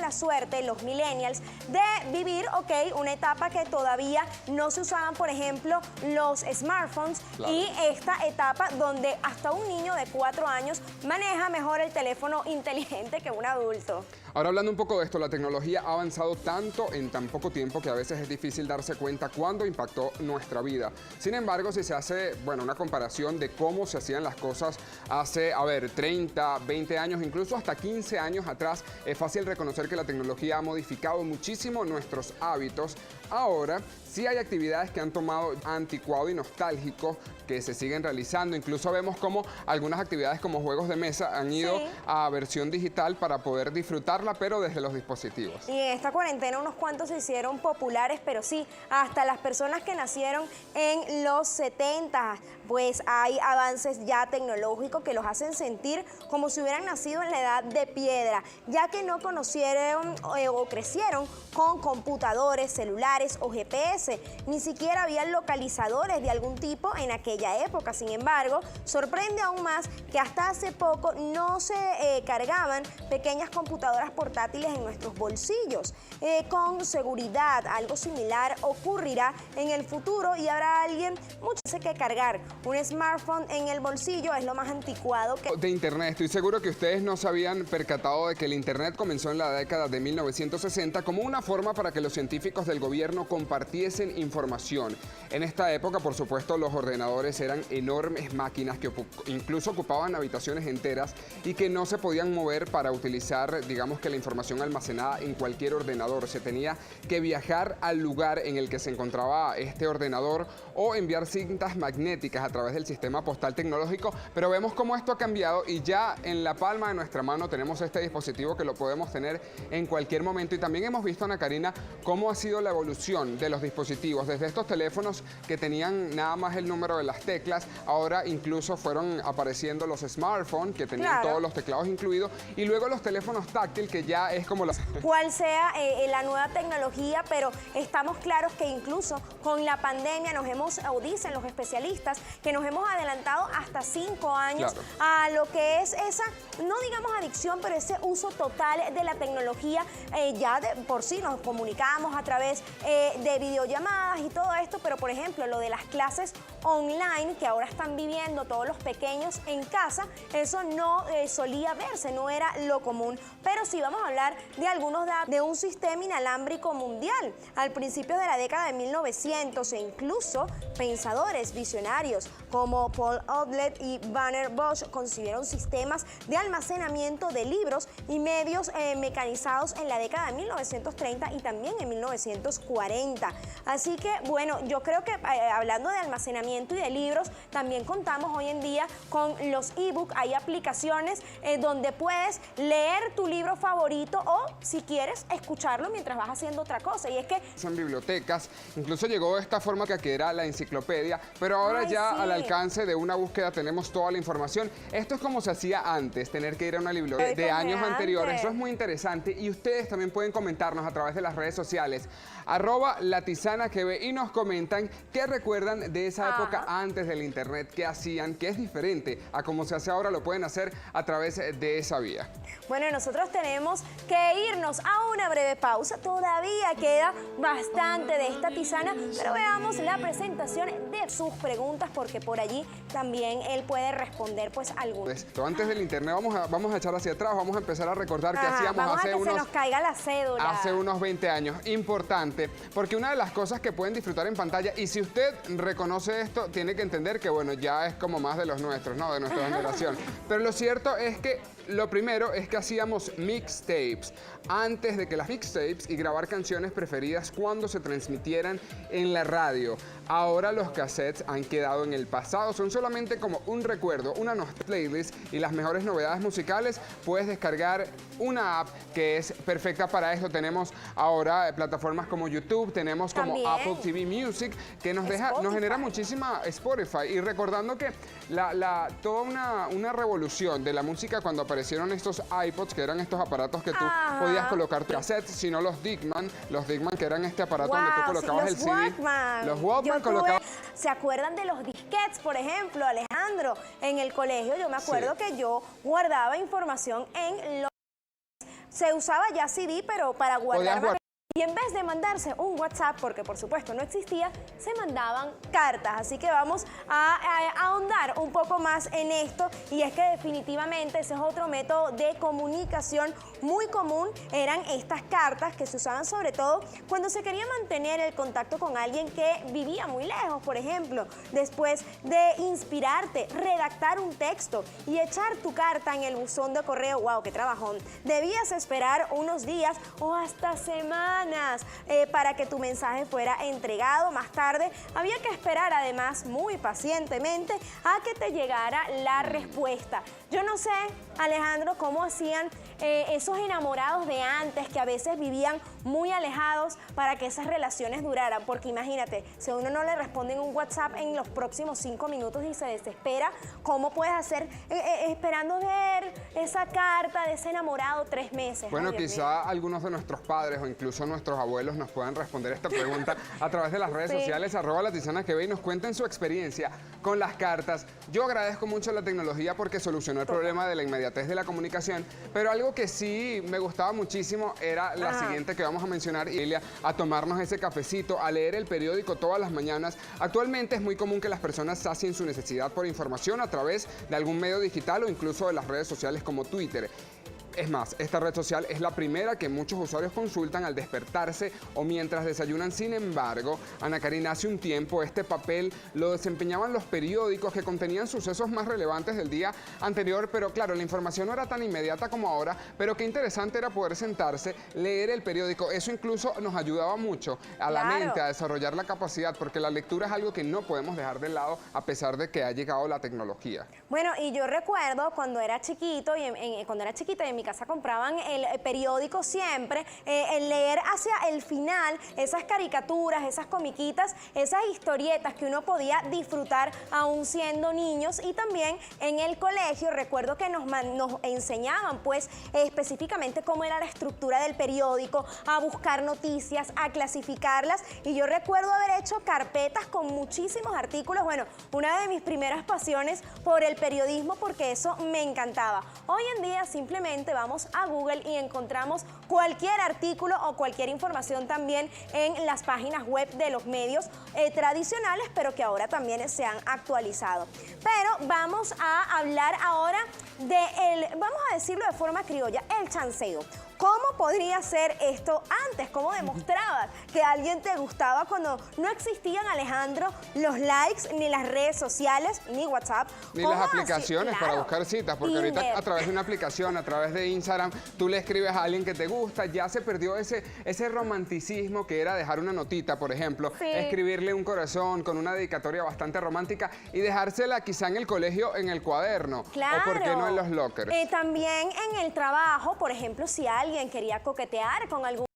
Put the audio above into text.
la suerte, los millennials, de vivir, una etapa que todavía no se usaban, por ejemplo, los smartphones, claro. Y esta etapa donde hasta un niño de 4 años maneja mejor el teléfono inteligente que un adulto. Ahora, hablando un poco de esto, la tecnología ha avanzado tanto en tan poco tiempo que a veces es difícil darse cuenta cuándo impactó nuestra vida. Sin embargo, si se hace, una comparación de cómo se hacían las cosas hace, 30, 20 años, incluso hasta 15 años atrás, es fácil reconocer que la tecnología ha modificado muchísimo nuestros hábitos. Ahora, sí hay actividades que han tomado anticuado y nostálgico que se siguen realizando. Incluso vemos como algunas actividades como juegos de mesa han ido a versión digital para poder disfrutarla, pero desde los dispositivos. Y en esta cuarentena unos cuantos se hicieron populares, pero sí, hasta las personas que nacieron en los 70, pues hay avances ya tecnológicos que los hacen sentir como si hubieran nacido en la edad de piedra, ya que no conocieron o crecieron con computadores, celulares o GPS. Ni siquiera había localizadores de algún tipo en aquella época. Sin embargo, sorprende aún más que hasta hace poco no se cargaban pequeñas computadoras portátiles en nuestros bolsillos. Con seguridad, algo similar ocurrirá en el futuro y habrá alguien mucho que cargar. Un smartphone en el bolsillo es lo más anticuado que... De Internet, estoy seguro que ustedes no se habían percatado de que el Internet comenzó en la década de 1960 como una forma para que los científicos del gobierno compartiesen información. En esta época, por supuesto, los ordenadores eran enormes máquinas que incluso ocupaban habitaciones enteras y que no se podían mover para utilizar, digamos que la información almacenada en cualquier ordenador. Se tenía que viajar al lugar en el que se encontraba este ordenador o enviar cintas magnéticas a través del sistema postal tecnológico, pero vemos cómo esto ha cambiado y ya en la palma de nuestra mano tenemos este dispositivo que lo podemos tener en cualquier momento. Y también hemos visto, Ana Karina, cómo ha sido la evolución de los dispositivos, desde estos teléfonos que tenían nada más el número de las teclas, ahora incluso fueron apareciendo los smartphones que tenían todos los teclados incluidos, y luego los teléfonos táctiles que ya es como las... Cuál sea la nueva tecnología, pero estamos claros que incluso con la pandemia o dicen los especialistas, que nos hemos adelantado hasta 5 años a lo que es esa, no digamos adicción, pero ese uso total de la tecnología. Ya de por sí nos comunicamos a través de videollamadas y todo esto, pero por ejemplo lo de las clases online que ahora están viviendo todos los pequeños en casa, eso no solía verse, no era lo común. Pero sí vamos a hablar de algunos datos de un sistema inalámbrico mundial al principio de la década de 1900, e incluso pensadores visionarios como Paul Otlet y Werner Bosch concibieron sistemas de almacenamiento de libros y medios mecanizados en la década de 1930 y también en 1940. Así que, yo creo que hablando de almacenamiento y de libros, también contamos hoy en día con los ebook. Hay aplicaciones donde puedes leer tu libro favorito o, si quieres, escucharlo mientras vas haciendo otra cosa. Y es que... Son bibliotecas, incluso llegó esta forma que era la enciclopedia, pero ahora al alcance de una búsqueda tenemos toda la información. Esto es como se hacía antes, tener que ir a una biblioteca de años anteriores. Eso es muy interesante y ustedes también pueden comentarnos a través de las redes sociales, @LaTizanaTV, y nos comentan qué recuerdan de esa época antes del Internet, qué hacían, qué es diferente a cómo se hace ahora. Lo pueden hacer a través de esa vía. Bueno, nosotros tenemos que irnos a una breve pausa. Todavía queda bastante de esta tisana, pero veamos la presentación de sus preguntas, porque por allí también él puede responder pues algunas. Antes del Internet vamos a echar hacia atrás, vamos a empezar a recordar qué hacíamos hace se nos caiga la cédula. Hace unos 20 años. Importante, porque una de las cosas que pueden disfrutar en pantalla, y si usted reconoce esto, tiene que entender que ya es como más de los nuestros, ¿no? De nuestra generación. Pero lo cierto es que lo primero es que hacíamos mixtapes antes de que las mixtapes y grabar canciones preferidas cuando se transmitieran en la radio. Ahora los cassettes han quedado en el pasado, son solamente como un recuerdo, una playlist y las mejores novedades musicales. Puedes descargar una app que es perfecta para esto. Tenemos ahora plataformas como YouTube, tenemos como Apple TV Music, que nos genera muchísima Spotify. Y recordando que toda una revolución de la música cuando aparecieron estos iPods, que eran estos aparatos que tú podías colocar tu cassette, sino los Discman que eran este aparato donde tú colocabas el CD. Los Walkman colocaban. ¿Se acuerdan de los disquetes, por ejemplo, Alejandro? En el colegio yo me acuerdo que yo guardaba información en los... se usaba ya CD, pero para guardar Podías y en vez de mandarse un WhatsApp, porque por supuesto no existía, se mandaban cartas. Así que vamos a ahondar un poco más en esto. Y es que definitivamente ese es otro método de comunicación muy común. Eran estas cartas que se usaban sobre todo cuando se quería mantener el contacto con alguien que vivía muy lejos, por ejemplo. Después de inspirarte, redactar un texto y echar tu carta en el buzón de correo, wow, qué trabajón. Debías esperar unos días o hasta semanas para que tu mensaje fuera entregado. Más tarde había que esperar además muy pacientemente a que te llegara la respuesta. Yo no sé, Alejandro, cómo hacían esos enamorados de antes que a veces vivían muy alejados para que esas relaciones duraran, porque imagínate, si a uno no le responden un WhatsApp en los próximos 5 minutos y se desespera, ¿cómo puedes hacer esperando ver esa carta de ese enamorado 3 meses? Bueno, quizá algunos de nuestros padres o incluso nuestros abuelos nos puedan responder esta pregunta a través de las redes sociales, @LaTizanaTV, y nos cuenten su experiencia con las cartas. Yo agradezco mucho la tecnología porque solucionó el problema de la inmediatez de la comunicación, pero algo que sí me gustaba muchísimo era la siguiente que vamos a mencionar, Ilia, a tomarnos ese cafecito, a leer el periódico todas las mañanas. Actualmente es muy común que las personas sacien su necesidad por información a través de algún medio digital o incluso de las redes sociales como Twitter. Es más, esta red social es la primera que muchos usuarios consultan al despertarse o mientras desayunan. Sin embargo, Ana Karina, hace un tiempo este papel lo desempeñaban los periódicos que contenían sucesos más relevantes del día anterior, pero claro, la información no era tan inmediata como ahora, pero qué interesante era poder sentarse, leer el periódico. Eso incluso nos ayudaba mucho a la mente, a desarrollar la capacidad, porque la lectura es algo que no podemos dejar de lado a pesar de que ha llegado la tecnología. Bueno, y yo recuerdo cuando era chiquito y cuando era chiquita y en mi casa compraban el periódico siempre, el leer hacia el final esas caricaturas, esas comiquitas, esas historietas que uno podía disfrutar aún siendo niños. Y también en el colegio recuerdo que nos enseñaban pues específicamente cómo era la estructura del periódico, a buscar noticias, a clasificarlas, y yo recuerdo haber hecho carpetas con muchísimos artículos. Bueno, una de mis primeras pasiones por el periodismo, porque eso me encantaba. Hoy en día simplemente vamos a Google y encontramos cualquier artículo o cualquier información también en las páginas web de los medios tradicionales, pero que ahora también se han actualizado. Pero vamos a hablar ahora vamos a decirlo de forma criolla, el chanceo. ¿Cómo podría ser esto antes? ¿Cómo demostrabas que alguien te gustaba cuando no existían, Alejandro, los likes, ni las redes sociales, ni WhatsApp? Ni las aplicaciones para buscar citas, porque ahorita a través de una aplicación, a través de Instagram, tú le escribes a alguien que te gusta, ya se perdió ese romanticismo que era dejar una notita, por ejemplo, escribirle un corazón con una dedicatoria bastante romántica y dejársela quizá en el colegio en el cuaderno. Claro. O por qué no en los lockers. También en el trabajo, por ejemplo, si alguien quería coquetear con algún